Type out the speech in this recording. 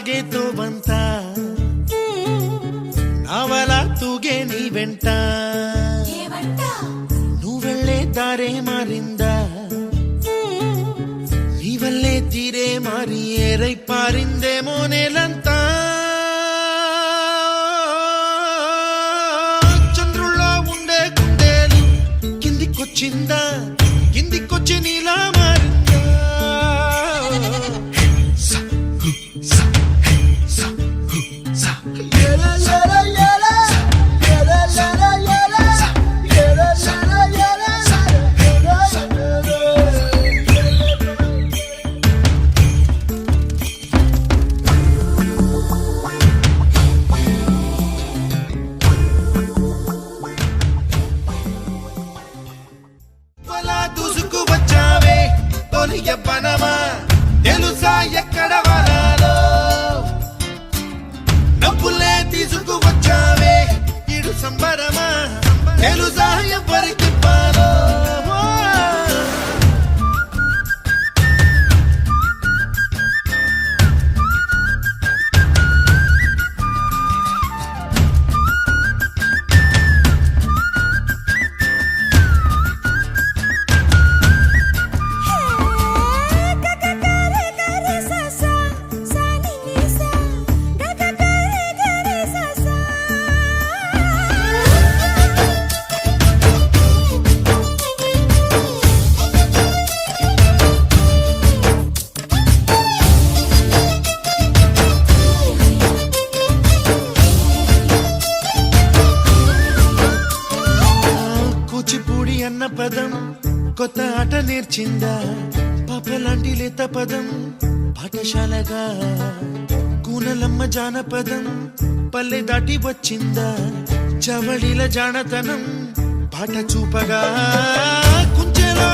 ಸಾಗೇತೋ ಬಂತ ನಾವಲ ತೂಗೆ ನೀ వెంట నువ్వెళ్ళే దారే మారింద నీ వల్లే తీరే మారి ఏరై పారిందేమో నేలంతా చంద్రుల్లో ఉండే గుండెలు కిందికొచ్చిందా కిందికొచ్చి నీలా మారిందా దూసుకు వచ్చావే తొలి యవ్వనమా తెలుసా ఎక్కడ వరాలో నవ్వులే తీసుకు వచ్చావే ఇడు సంబరమా తెలుసా ఎవరికి పాలో కూచిపూడి అన్న పదం కొత్త ఆట నేర్చిందా పాపలాంటి లేత పదం పాఠశాలగా కూనలమ్మ జానపదం పల్లె దాటి వచ్చిందా చవళిల జానతనం పాట చూపగా కుంచెలో